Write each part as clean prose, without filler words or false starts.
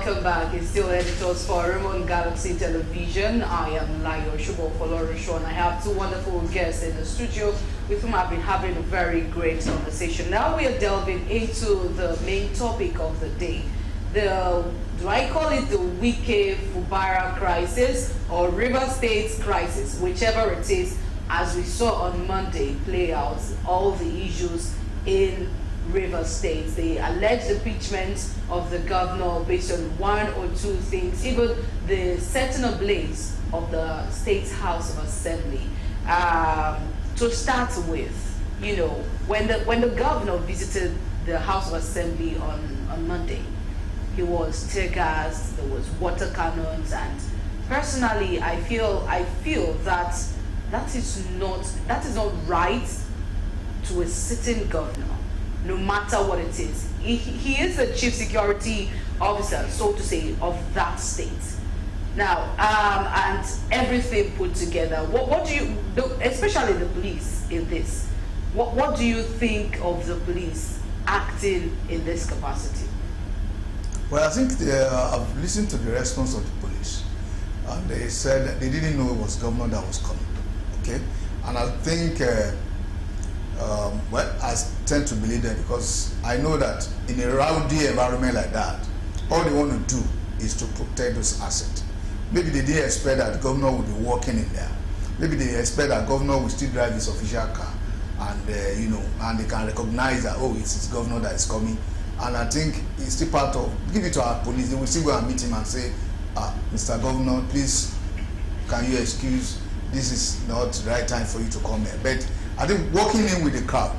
welcome back. It's still Editors Forum on Galaxy Television. I am Layo Shubo Folorisho, and I have two wonderful guests in the studio with whom I've been having a very great conversation. Now we are delving into the main topic of the day. Do I call it the Wike Fubara crisis or River State's crisis, whichever it is, as we saw on Monday play out all the issues in River State, the alleged impeachment of the governor based on one or two things, even the setting ablaze of the State's House of Assembly. To start with, you know, when the governor visited the House of Assembly on Monday, he was tear gassed, there was water cannons, and personally, I feel that that is not right to a sitting governor, no matter what it is. He is the chief security officer, so to say, of that state. Now, and everything put together, what do you, especially the police in this, what do you think of the police acting in this capacity? Well, I think I've listened to the response of the police, and they said that they didn't know it was governor that was coming, okay? And I think, well, I tend to believe that because I know that in a rowdy environment like that, all they want to do is to protect those assets. Maybe they didn't expect that the governor would be walking in there. Maybe they expect that governor will still drive his official car, and you know, and they can recognize that, oh, it's his governor that is coming. And I think it's still part of, give it to our police, they will still go and meet him and say, Mr. Governor, please, can you excuse, this is not the right time for you to come here. But I think walking in with the crowd,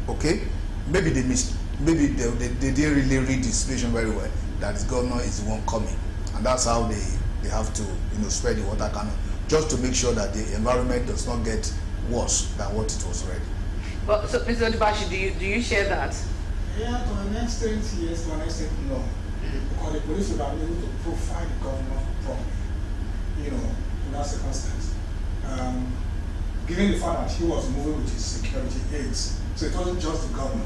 okay, maybe they missed, maybe they didn't really read the situation very well, that the governor is the one coming. And that's how they have to, you know, spread the water cannon, just to make sure that the environment does not get worse than what it was already. Well, so Mr. Odibashi, do you share that? Yeah, to an extent, yes, to an extent, no. Because the police would have been able to profile the governor properly, you know, in that circumstance. Given the fact that he was moving with his security aides, so it wasn't just the governor.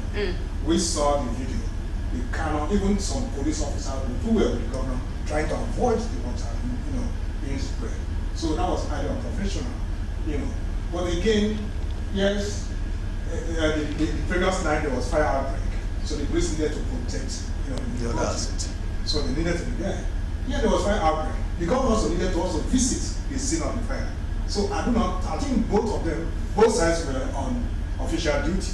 We saw the video, the cannon, even some police officers who were with the governor trying to avoid the water, you know, being spread. So that was highly unprofessional, you know. But again, yes, the previous night there was fire outbreak. So the police needed to protect, you know, the other asset. So they needed to be there. Yeah, there was fire outbreak. The governor also needed to also visit the scene of the fire. So I think both of them, both sides were on official duty.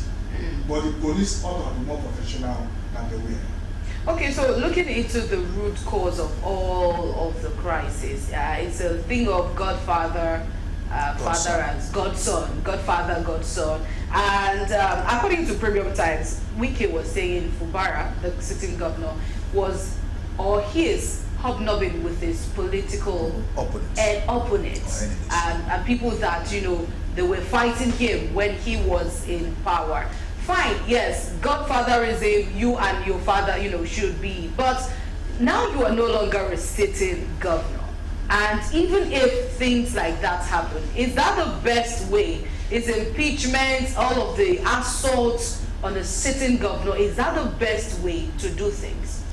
But the police ought to be more professional than they were. Okay, so looking into the root cause of all of the crisis, it's a thing of Godfather, father as Godson, Godfather, Godson. And according to Premium Times, Wike was saying Fubara, the sitting governor, was or his hobnobbing with his political opponents and people that, you know, they were fighting him when he was in power. Fine, yes, Godfatherism, you and your father, you know, should be, but now you are no longer a sitting governor. And even if things like that happen, is that the best way? Is impeachment, all of the assaults on a sitting governor, is that the best way to do things?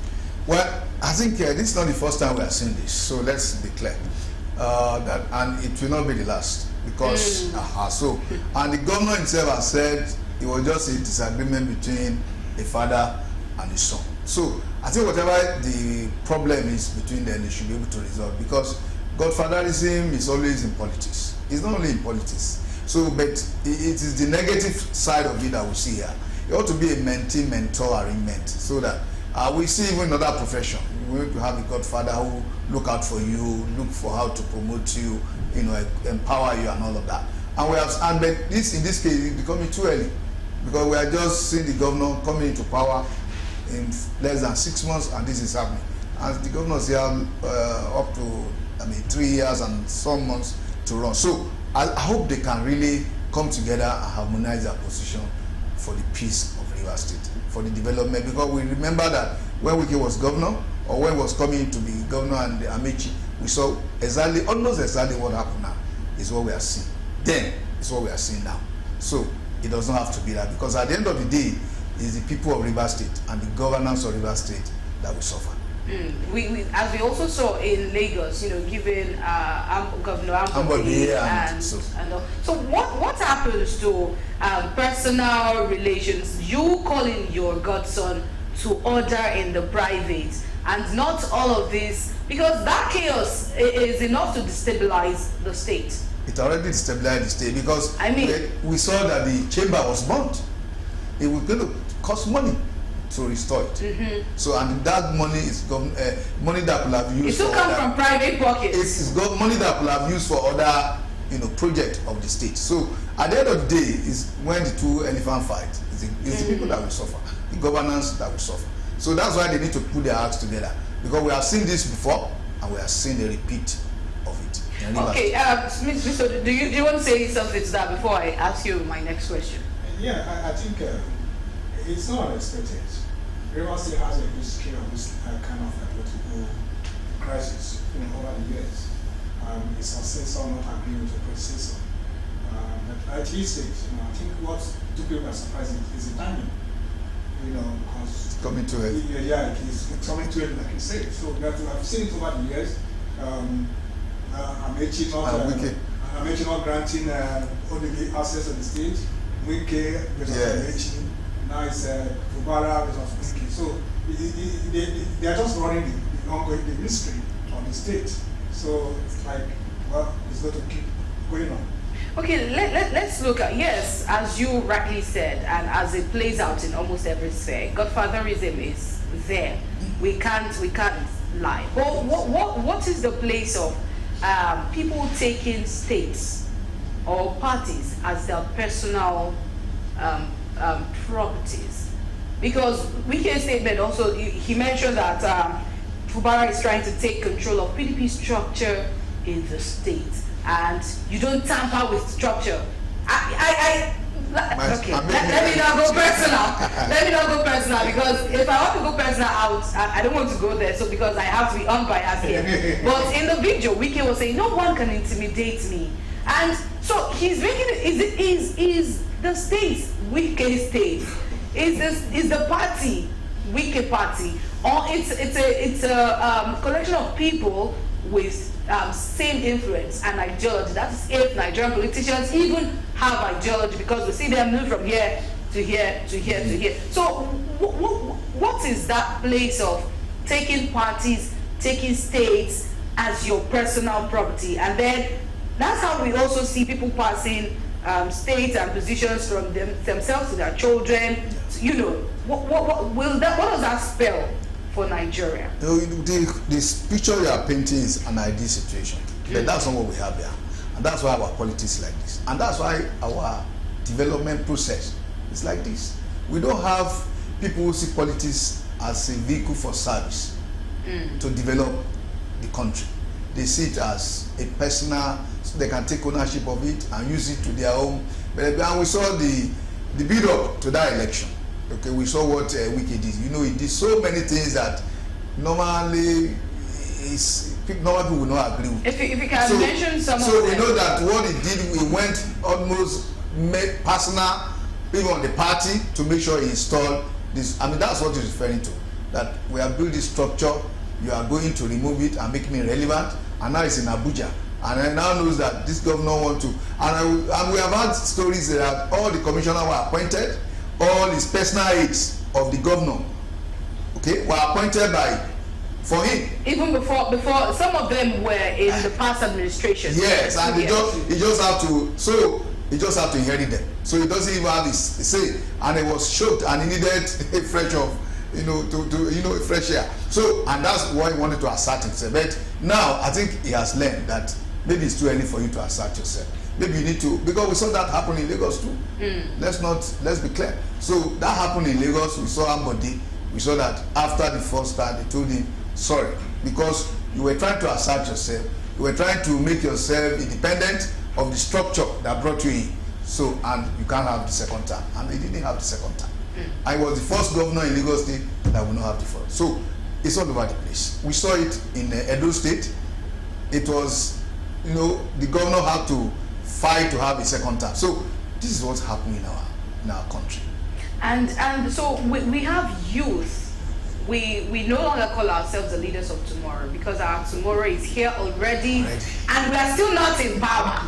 Well, I think this is not the first time we are seeing this, so let's be clear. And it will not be the last, because, and the governor himself has said it was just a disagreement between a father and his son. So I think whatever the problem is between them, they should be able to resolve, because Godfatherism is always in politics. It's not only in politics. So, but it is the negative side of it that we see here. It ought to be a mentee-mentor arrangement, so that we see even in other profession, we need to have a godfather who look out for you, look for how to promote you, you know, empower you and all of that. And we have, and but this in this case is becoming too early, because we are just seeing the governor coming into power in less than 6 months, and this is happening. And the governor is here up to 3 years and some months to run. So I hope they can really come together and harmonize their position for the peace of River State, for the development. Because we remember that when Wike was governor, or when he was coming to be governor and Amechi, we saw exactly, almost exactly what happened now is what we are seeing. Then is what we are seeing now. So it doesn't have to be that, because at the end of the day, it's the people of River State and the governance of River State that will suffer. As we also saw in Lagos, given Governor Ambode and all. So what happens to personal relations? You calling your godson to order in the private, and not all of this, because that chaos is enough to destabilize the state. It already destabilized the state, because we saw that the chamber was burnt. It was going to cost money to restore it. So, and that money is money that will have used. It will come from private pockets. It's got money that will have used for other, project of the state. So, at the end of the day, is when the two elephant fight. It's the people that will suffer, the governance that will suffer. So that's why they need to put their acts together, because we have seen this before and we have seen a repeat of it. Okay, Mr. Do you want to say something to that before I ask you my next question? Yeah, I think it's not unexpected. Rivers State has a history of this kind of political crisis, over the years. It's successor not agreeing with the predecessor. But at this stage, I think what took people by surprise is the timing. Because it's coming to it. Yeah, it's coming to it, like you said. So I've seen it over the years. Amechi not granting ODB access to the stage. Wike versus Amechi. Now it's Fubara versus Wike. So they are just running the ongoing mystery on the state. So it's like, well, it's going to keep going on. Okay, let's look at, yes, as you rightly said, and as it plays out in almost every sphere, godfatherism is there. We can't lie. But what is the place of people taking states or parties as their personal properties? Because Wike's statement also, he mentioned that Fubara is trying to take control of PDP structure in the state, and you don't tamper with structure. Okay, let me not go personal. Let me not go personal, because if I want to go personal out, I don't want to go there. So because I have to be unbiased here. But in the video, Wike was saying no one can intimidate me, and so he's making it. Is the state Wike state? Is the party Wike party, or it's a collection of people with same influence and ideology? That's if Nigerian politicians even have ideology, because we see them move from here to here to here to here. So what is that place of taking parties, taking states as your personal property? And then that's how we also see people passing states and positions from themselves to their children. What does that spell for Nigeria? This picture you are painting is an ideal situation, but that's not what we have here, and that's why our politics is like this, and that's why our development process is like this. We don't have people who see politics as a vehicle for service to develop the country. They see it as a personal, so they can take ownership of it and use it to their own. And we saw the build-up to that election. Okay, we saw what Wike did. He did so many things that normally normal people will not agree with. If you can mention some of them. So we know that what he did, he went almost made personal, even on the party, to make sure he installed this. That's what he's referring to. That we have built this structure, you are going to remove it and make me relevant, and now it's in Abuja. And I now knows that this governor want to, and we have had stories that all the commissioners were appointed, all his personal aides of the governor, were appointed for him. Even before some of them were in the past administration. Yes, and he just have to inherit them. So he doesn't even have his say, and he was shocked, and he needed a fresh fresh air. So, and that's why he wanted to assert himself. But now I think he has learned that maybe it's too early for you to assert yourself. Maybe you need to, because we saw that happen in Lagos too. Let's be clear. So that happened in Lagos. We saw Ambode. We saw that after the first time, they told him, sorry, because you were trying to assert yourself. You were trying to make yourself independent of the structure that brought you in. So, and you can't have the second term. And they didn't have the second term. I was the first governor in Lagos State that will not have the first. So it's all over the place. We saw it in Edo State. It was, the governor had to fight to have a second term. So this is what's happening in our country. And so we have youth we no longer call ourselves the leaders of tomorrow because our tomorrow is here already, and we are still not in power.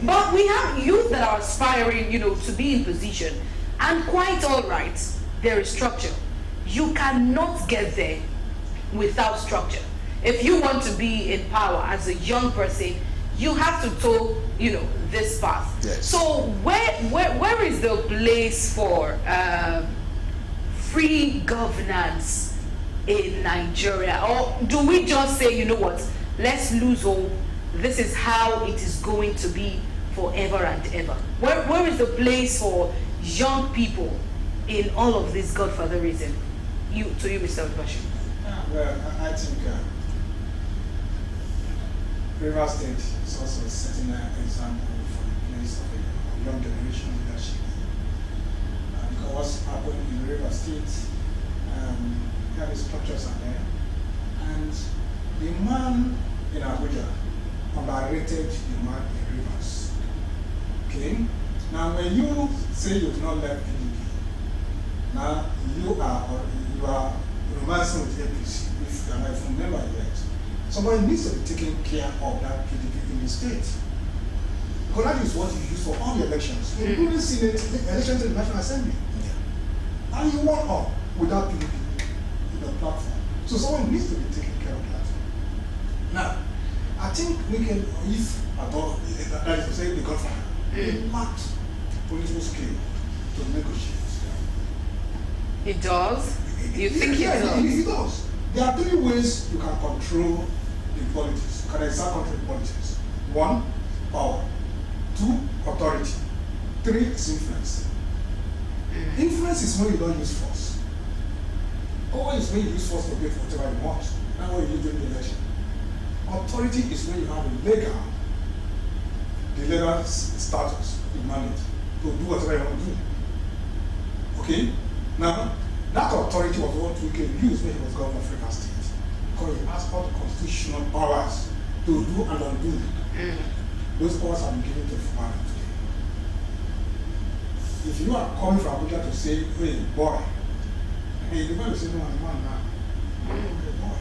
But we have youth that are aspiring, to be in position, and quite all right, there is structure. You cannot get there without structure. If you want to be in power as a young person, you have to toe, this path. Yes. So where is the place for free governance in Nigeria? Or do we just say, you know what, let's lose hope, this is how it is going to be forever and ever? Where is the place for young people in all of this godfatherism? To you, Mr. Odubashi. Well, I think River State is also setting an example for the place of a young generation leadership. Because what's happening in River State, yeah, the structures are there. And the man in Abuja underrated the man in Rivers. Okay? Now, when you say you've not left PDP, now you are romancing with APC, if you remember yet. Somebody needs to be taking care of that PDP in the state. Because that is what you use for all the elections, including Senate elections in the National Assembly. Yeah. And you won all without PDP in the platform. So someone needs to be taking care of that. Now, I think we can, if at all, that is to say, the government, it lacked political skill to negotiate. It does? You think it does? It does. There are three ways you can control the politics. You can exert control the politics. 1, power. 2, authority. 3 is influence. Influence is when you don't use force. Power is when you use force to get whatever you want. That's what you do during the election. Authority is when you have a legal status, the mandate, to do whatever you want to do. Okay? Now, that authority was what we can use when he was governor of Africa State. Because he has all the constitutional powers to do and undo. Those powers have been given to Fubara today. If you are coming from Abuja to say, hey, boy, hey, the man will say, no, I'm a man now. Okay, boy.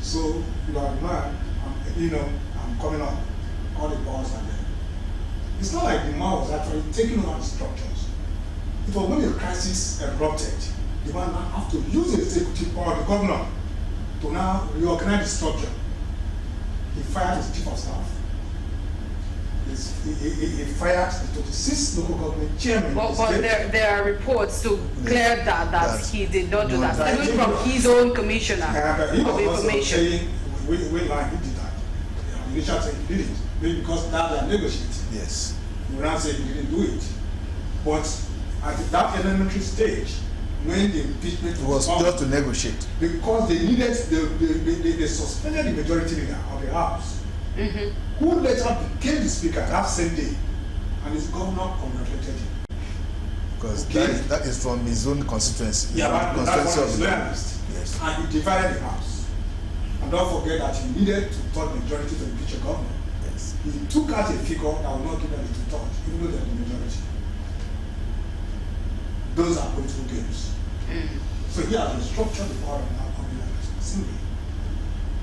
So, you are a man, I'm coming up. All the powers are there. It's not like the man was actually taking over the structures. It was when the crisis erupted, the man now have to use the executive power of the governor to now reorganize the structure. He fired his chief of staff. He fired the 26 local government chairmen. But there are reports to clear that he did not do that. Even from his own commissioner He of was also information. saying, we lie, he did that. The initial saying he did it. Maybe because now they are negotiating. Yes. We now say he didn't do it. But at that elementary stage, when the impeachment was just to negotiate. Because they needed, they suspended the majority leader of the House, who later became the speaker that same day, and his governor congratulated him. Because Okay. that is from his own constituency. Yeah, but that's what he's loyalist. Yes. And he divided the House. And don't forget that he needed to third majority to impeach a governor. Yes. He took out a figure that would not give them the two-thirds, even though they're the majority. Those are political games. So he has restructured the power of the National Assembly.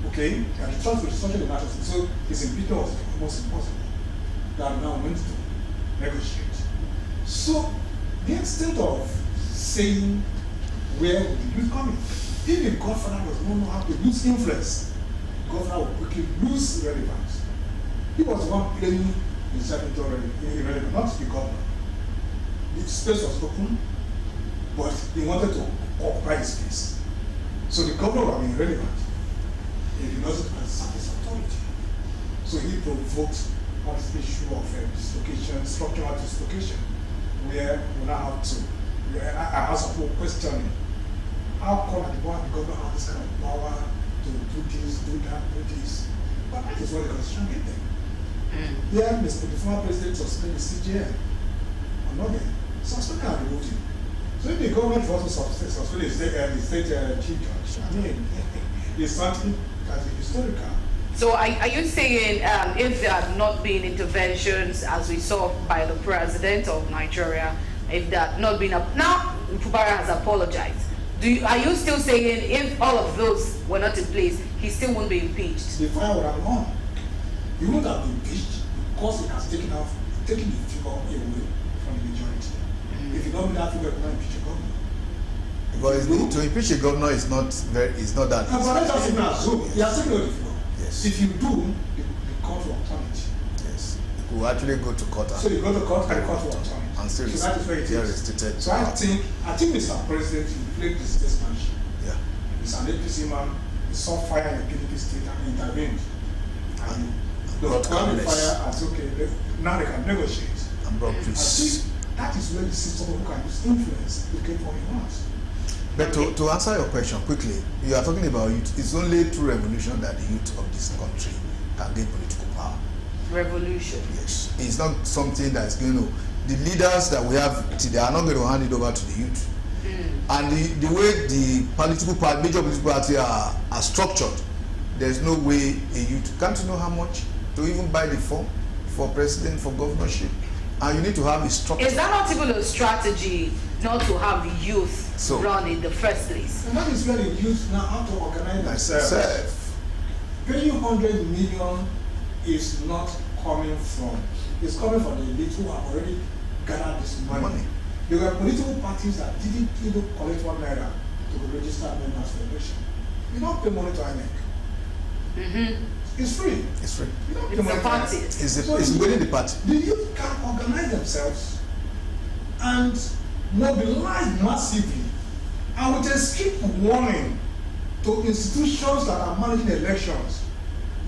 Okay? He has restructured the National Assembly. So his impeachment was almost impossible. They are now meant to negotiate. So the extent of saying where would the youth come in? If the governor does not know how to use influence, the governor will quickly lose relevance. He was the one playing himself into irrelevant, not the governor. The space was open, but he wanted to occupy the space. So the governor would have been irrelevant if he doesn't exert his authority. So he provoked this issue of dislocation, structural dislocation, where we now have to, I ask a question, how come the governor has this kind of power to do this, do that, do this? But that is what the constitution gave them. Yeah, the former president suspended the CJN. I'm not there. Suspended and removed him. So if the government wants to suspend the state chief judge, I mean, it's something that is historical. So are you saying if there had not been interventions as we saw by the president of Nigeria, if there had not been now Fubara has apologized, Are you still saying if all of those were not in place, he still won't be impeached? The fire would have gone. He wouldn't have been impeached because it has taken the figure away from the majority. If you don't do that figure, you cannot impeach a governor. Because to impeach a governor is not that. But let's just even assume he has taken away the figure. Yes. If you do, the court will turn it. Yes. You could actually go to court. So you go to court and the court will turn it. And still so that is where it is. Restricted. So I think Mr. President, you played the statesmanship. Yeah. He's an APC man. He saw fire in the PDP state and intervened. And brought the fire and said, okay, now they can negotiate. And brought I peace. think that is where the system who can use influence to get what he wants. But to answer your question quickly, you are talking about youth. It's only through revolution that the youth of this country can get political power. Revolution. Yes. It's not something that's going to. The leaders that we have today are not going to hand it over to the youth. And the way the major political parties are structured, there's no way a youth. Can't you know how much to even buy the form for president, for governorship? And you need to have a structure. Is that not even a strategy not to have the youth run in the first place? And that is where the youth now have to organize themselves. Paying 100 million is not coming from. It's coming from the elite who have already gathered this money. There were political parties that didn't even collect £1 to register members for election. You don't pay money to INEC. It's free. It's free. You don't pay It's money a to party. INEC. It's within the party. The youth can organize themselves and mobilize massively and with a strict warning to institutions that are managing elections.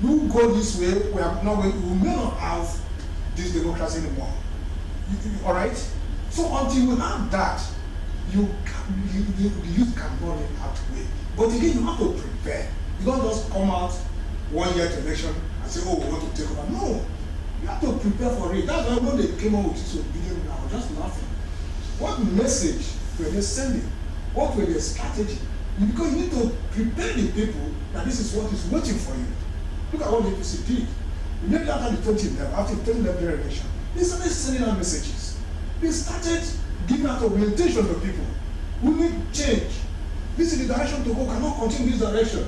You go this way, we may not have this democracy anymore. All right? So until we have that, the youth can run it out way. But again, you have to prepare. You don't just come out 1 year to election and say, oh, we want to take over. No. You have to prepare for it. That's why when they came out with this opinion, I was just laughing. What message were they sending? What were their strategy? Because you need to prepare the people that this is what is waiting for you. Look at what the APC did. Immediately after the 2011 election, they started sending out messages. They started giving out orientation to people. We need change. This is the direction to go. Cannot continue this direction.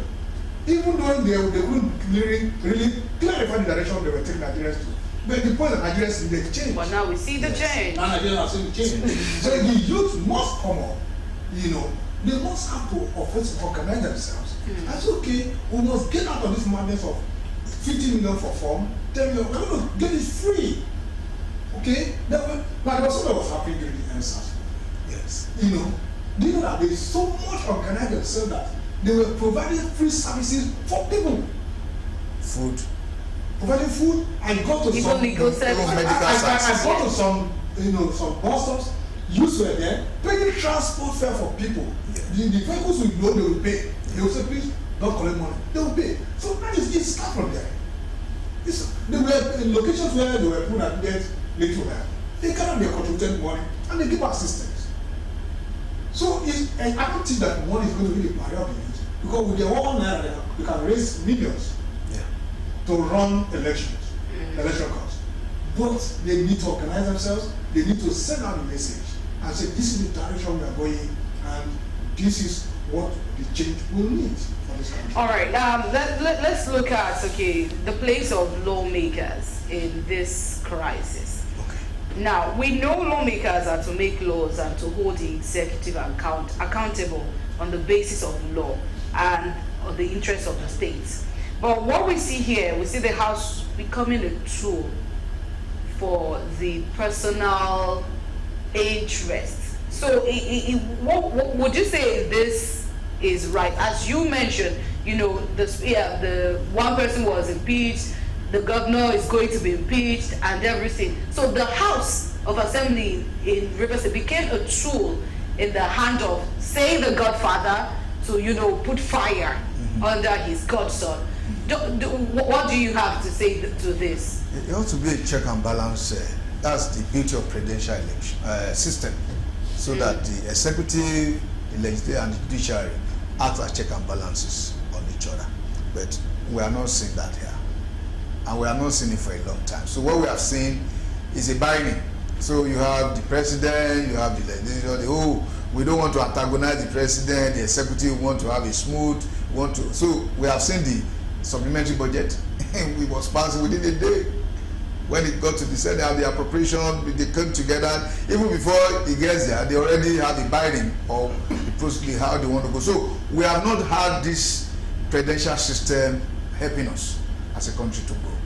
Even though they couldn't really clarify the direction they were taking Nigerians to. But the point that Nigerians needed change. But now we see the change. And Nigerians are seeing the change. So the youth must come up. They must have to organize themselves. I said, okay, we must get out of this madness of 50 million for form, 10 million. We're going to get it free. Okay? But there was something that was happening during the NSAS. Yes. Do you know that they so much organized themselves that they were providing free services for people? Food. Providing food. I got to some legal services. I got to some bus stops. Youths were there paying transport fare for people. Yeah. The vehicles will know they will pay. They will say, please don't collect money. They will pay. So that is it start from there. They were in locations where they were put at get little help. They cannot be contributed money and they give assistance. So I don't think that money is going to be the barrier of the youth, because with their 1 naira they can raise millions to run election costs. But they need to organize themselves. They need to send out a message and say, this is the direction we are going, and this is what the change will need for this country. All right, let's look at, the place of lawmakers in this crisis. Okay. Now, we know lawmakers are to make laws and to hold the executive accountable on the basis of law and on the interests of the states. But what we see here, we see the House becoming a tool for the personal interest. So what would you say this is right? As you mentioned, the one person was impeached, the governor is going to be impeached and everything. So the House of Assembly in Rivers State became a tool in the hand of, say, the Godfather to, put fire under his godson. What do you have to say to this? It ought to be a check and balance. That's the beauty of presidential election system, so that the executive, the legislature, and the judiciary act as check and balances on each other. But we are not seeing that here, and we are not seeing it for a long time. So what we have seen is a binding. So you have the president, you have the legislature, we don't want to antagonize the president, the executive want to have a smooth, so we have seen the supplementary budget. We was passed within a day. When it got to the Senate, have the appropriation, they came together. Even before it gets there, they already have the binding of the process, how they want to go. So we have not had this presidential system helping us as a country to grow,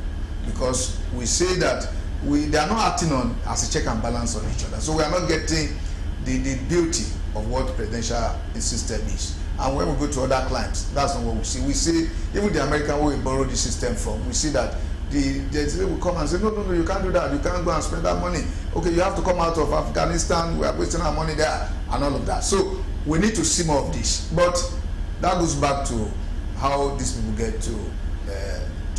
because we say that they are not acting on as a check and balance on each other. So we are not getting the beauty of what the presidential system is. And when we go to other climes, that's not what we see. We see even the American way we borrow the system from, we see that the will come and say, no, you can't do that. You can't go and spend that money. Okay, you have to come out of Afghanistan. We are wasting our money there and all of that. So we need to see more of this. But that goes back to how these people get to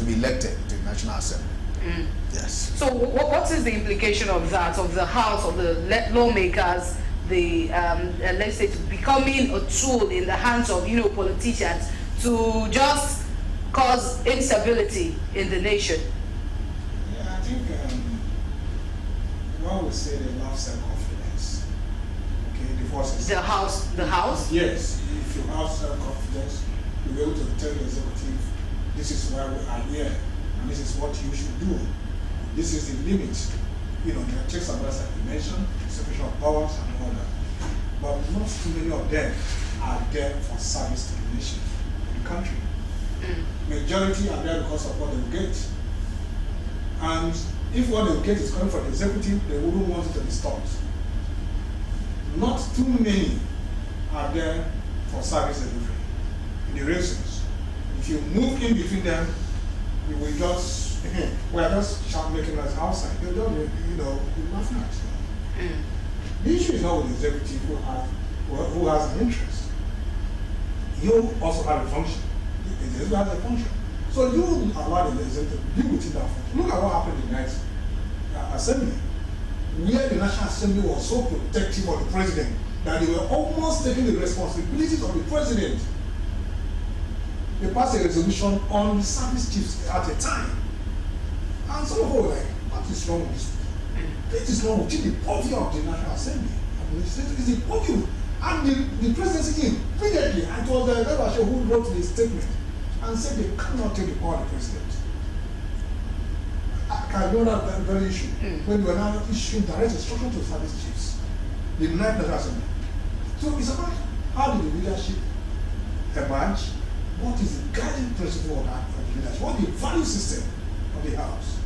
be elected to the National Assembly. Mm. Yes. So what is the implication of that, of the House, of the lawmakers, the let's say, becoming a tool in the hands of politicians to just cause instability in the nation? Yeah, I think one would say they love self-confidence. Okay, the forces. The House? Yes, if you have self-confidence, you'll be able to tell the executive, this is why we are here, and this is what you should do. This is the limit. There are checks and balances, like you mentioned, separation of powers and all that. But not too many of them are there for service to the nation, the country. Majority are there because of what they will get. And if what they will get is coming from the executive, they wouldn't want it to be stopped. Not too many are there for service delivery in the races. If you move in between them, you will just, we are just making us outside. They don't, be laughing at you. The issue is not with the executive who has an interest. You also have a function. The executive has a function. So you allow the executive to deal within that function. Look at what happened in the next assembly, where the National Assembly was so protective of the president that they were almost taking the responsibilities of the president. They passed a resolution on the service chiefs at a time. And some of them were like, what is wrong with this? This is wrong with the purview of the National Assembly. It's the purview. And the presidency immediately, and it was the Lebashe who wrote the statement and said they cannot take the power of the president. I can remember that very issue when we were now issuing direct instruction to the service chiefs, the United National Assembly. So it's about how did the leadership emerge? What is the guiding principle of that of the leadership? What is the value system of the House?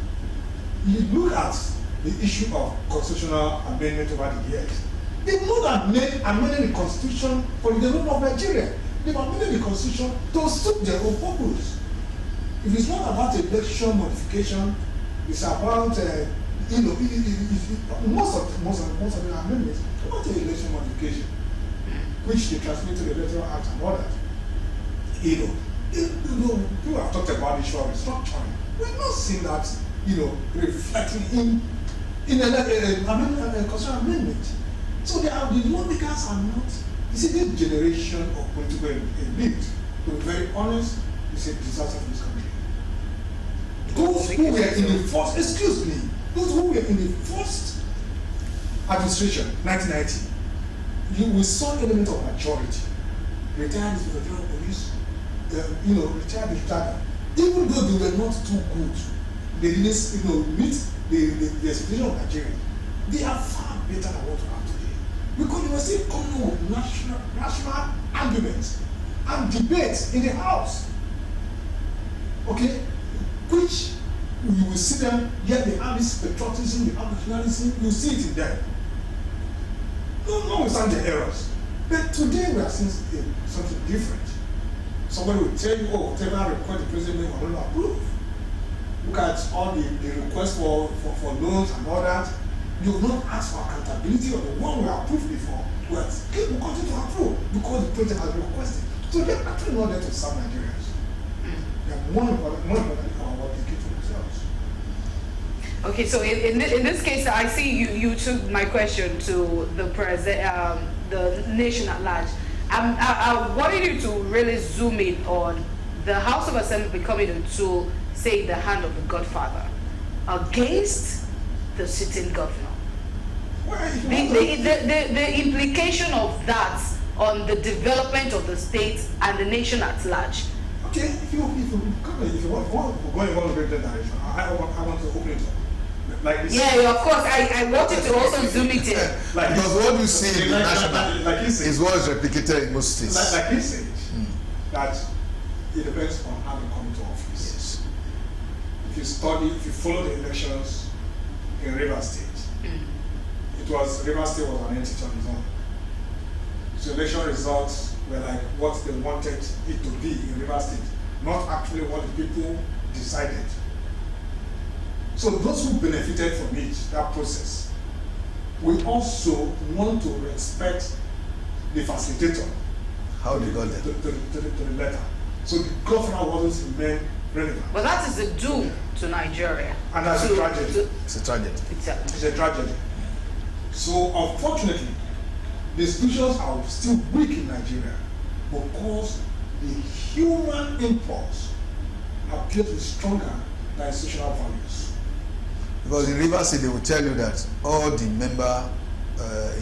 You look at the issue of constitutional amendment over the years. They've not amended the Constitution for the development of Nigeria. They've amended the Constitution to suit their own purpose. If it's not about election modification, it's about most of the amendments about the election modification, which they transmit to the Electoral Act and all that. People have talked about the issue of restructuring. We've not seen that, reflecting in a constitutional amendment. So the lawmakers are not. You see, this generation of political elite, to be very honest, is a disaster for this country. Those who were in the first, those who were in the first administration, 1990, we saw an element of maturity. Retired inspector general of police, retired. Even though they were not too good, they didn't meet the expectation of Nigeria. They are far better than what we have today. Because they were still coming with national arguments and debates in the House. Okay? Which you will see them, yet they have this patriotism, they have nationalism, you see it in them. No one stand the errors. But today we are seeing something different. Somebody will tell you, whatever request the president made, I don't approve. Look at all the requests for loans and all that. You will not ask for accountability of the one we approved before. Well, people continue to approve because the president has been requested. So they're actually not there to serve Nigerians. They are more important what they give to themselves. Okay, so in this case, I see you took my question to the the nation at large. I wanted you to really zoom in on the House of Assembly becoming a tool, say, the hand of the Godfather, against the sitting governor. The implication of that on the development of the state and the nation at large. Okay, if you want to go in one greater direction, I want to open it up. Like this. Yeah, of course. I wanted to also zoom it in. Like because what you see in the national like is what is replicated in most states. Like he said, that it depends on how you come to office. Yes. If you follow the elections in Rivers State, Rivers State was an entity on its own. So election results were like what they wanted it to be in Rivers State, not actually what the people decided. So those who benefited from it, that process, we also want to respect the facilitator. How they got there? To the letter. So the governor wasn't remain relevant. But that is a doom to Nigeria. And that's a tragedy. It's a tragedy. It's a tragedy. So unfortunately, the institutions are still weak in Nigeria because the human impulse appears to be stronger than institutional values. Because in Rivers State, they will tell you that all the members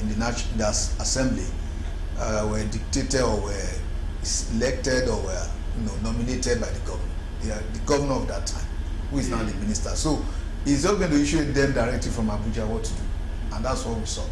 in the assembly were dictated or were elected or were nominated by the governor. They are the governor of that time, who is now the minister. So he's not going to issue them directly from Abuja what to do, and that's what we saw.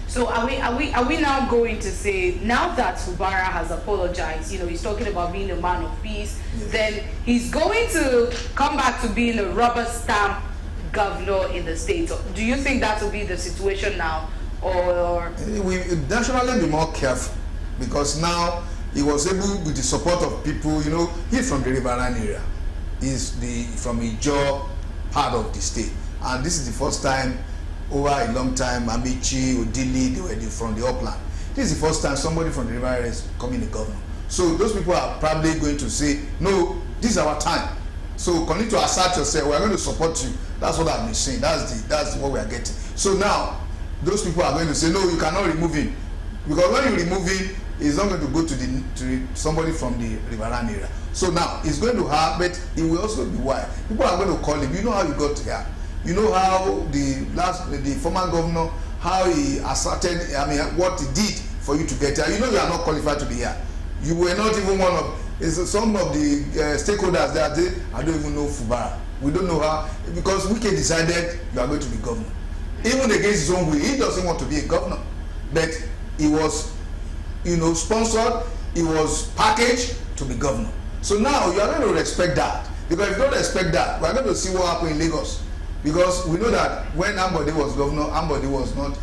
So are we now going to say, now that Fubara has apologized, he's talking about being a man of peace, yes, then he's going to come back to being a rubber stamp governor in the state? Do you think that will be the situation now, or we nationally be more careful, because now he was able, with the support of people, he's from the Riverine area, he's from Ijo part of the state, and this is the first time over a long time Amici, Odili, they were from the upland. This is the first time somebody from the Riverine is coming the governor. So those people are probably going to say, no, this is our time. So continue to assert yourself, we are going to support you. That's what I've been saying. That's what we are getting. So now those people are going to say, no, you cannot remove him, because when you remove him, he's not going to go to somebody from the Riverine area. So now he's going to have, but he will also be why people are going to call him. You know how you got here. You know how the former governor, how he asserted, what he did for you to get here. You are not qualified to be here. You were not even one of some of the stakeholders there. I don't even know Fubara. We don't know how, because Wike decided you are going to be governor. Even against his own will, he doesn't want to be a governor. But he was, sponsored, he was packaged to be governor. So now you are going to respect that. Because if you don't respect that, we are going to see what happened in Lagos. Because we know that when Ambode was governor, Ambode was not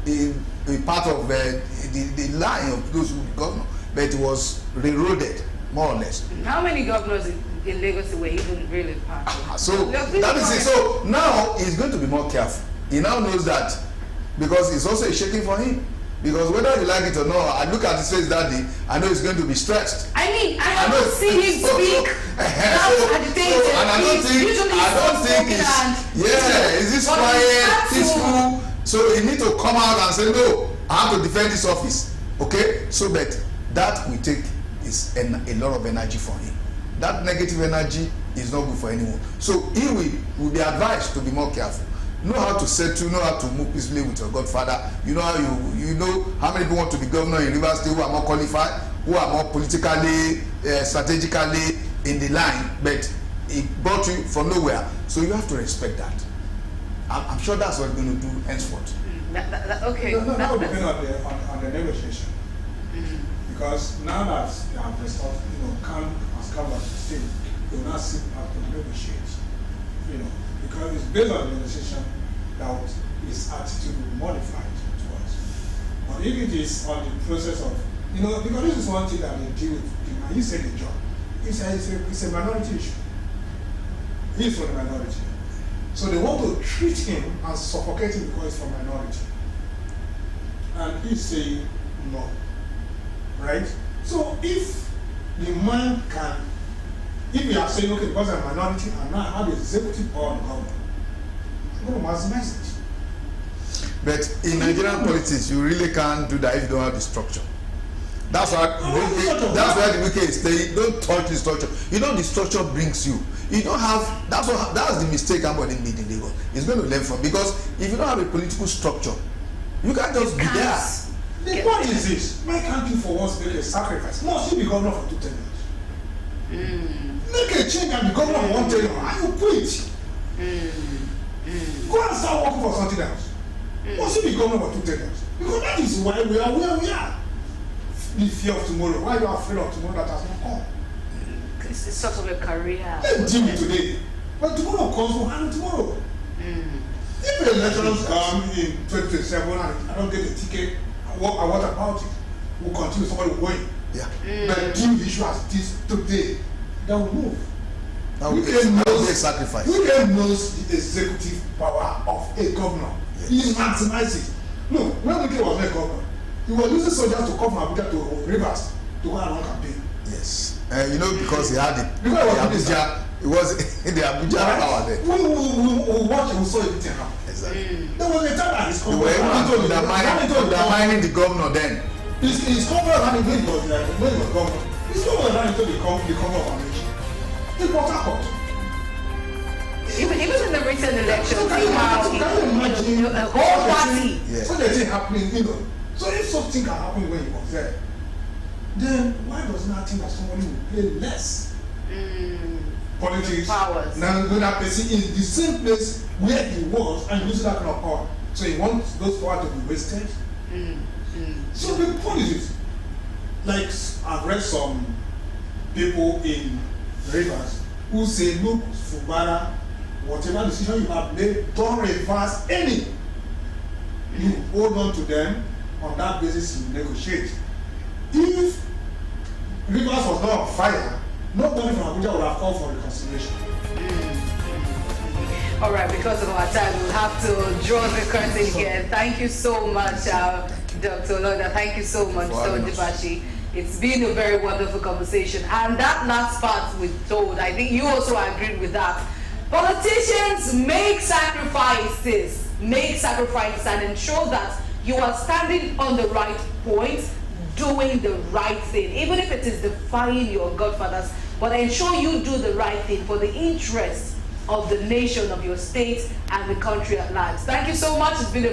a part of the line of those who were governor, but it was railroaded, more or less. How many governors in Lagos were even really part of? So that is it. So now he's going to be more careful. He now knows that, because it's also a shaking for him. Because whether you like it or not, I look at his face that day, I know he's going to be stressed. I haven't seen him speak. And I don't think is this quiet, peaceful. So he need to come out and say, no, I have to defend this office. Okay? So that will take a lot of energy from him. That negative energy is not good for anyone. So he will be advised to be more careful. Know how to settle, know how to move peacefully with your godfather. You know how many people want to be governor in Rivers State who are more qualified, who are more politically, strategically in the line, but it brought you from nowhere. So you have to respect that. I'm sure that's what we're going to do henceforth. Okay. That will depend on the negotiation. Because now that they have restored, has come back to state, they will not sit back to negotiate. Because it's based on the negotiation that his attitude will be modified towards. But if it is on the process of, because this is one thing that they deal with, and you said the job, it's a minority issue. He's from the minority. So they want to treat him and suffocate him because he's from minority. And he's saying no. Right? So if the man can, if we are saying, okay, because I'm a minority and now I have the executive power of the government, I'm going to maximize it. But in Nigerian politics, you really can't do that if you don't have the structure. That's why the wicked is saying, don't touch the structure. You know the structure brings you. You don't have, that's the mistake somebody made in Lagos. It's going to learn from, because if you don't have a political structure, you can't just be there. The point is this: why can't you for once make a sacrifice? Must you be governor for 2 tenures? Make a change and be governor for 1 tenure, and you quit. Go and start working for something else. Must you be governor for 2 tenures? Because that is why we are where we are. The fear of tomorrow. Why you are afraid of tomorrow that has not come? It's sort of a career. Let's deal with today. But tomorrow comes, we'll handle tomorrow. If the elections come in 2027 and I don't get a ticket, what about it? We'll continue, somebody will win. Yeah. But deal the issue as it is today, then we'll move. That will be a sacrifice. We can knows the executive power of a governor. Yes. He maximizes it. Look, when Wike was not a governor, he was using soldiers to come from Abuja to Rivers to go and run campaign. Yes. You know, because he had the Abuja, it was in the Abuja power there. We watched and we saw everything happen. Exactly. There was a time that his they were undermining the governor then. His governor ran into the governor. His governor ran into the governor of our nation. In Port Harcourt. Even in the recent elections, So can you imagine a whole party. such a thing happening, you know? So if something can happen when he was there, then why does not think that somebody will play less? Politics. Powers. Now that person is the same place where he was and using that kind of power. So he wants those power to be wasted. So the point is this. Like I've read some people in Rivers who say, look, Fubara, whatever decision you have made, don't reverse any. You hold on to them, on that basis you negotiate. If Rivers was not on fire, nobody from Abuja would have called for reconciliation. All right, because of our time, we'll have to draw the curtain here. Thank you so much, Dr. Loda. Thank you so much, Dr. Dibachi. It's been a very wonderful conversation. And that last part we told, I think you also agreed with that. Politicians make sacrifices and ensure that you are standing on the right point, doing the right thing, even if it is defying your godfathers, but ensure you do the right thing for the interest of the nation, of your state, and the country at large. Thank you so much. It's been a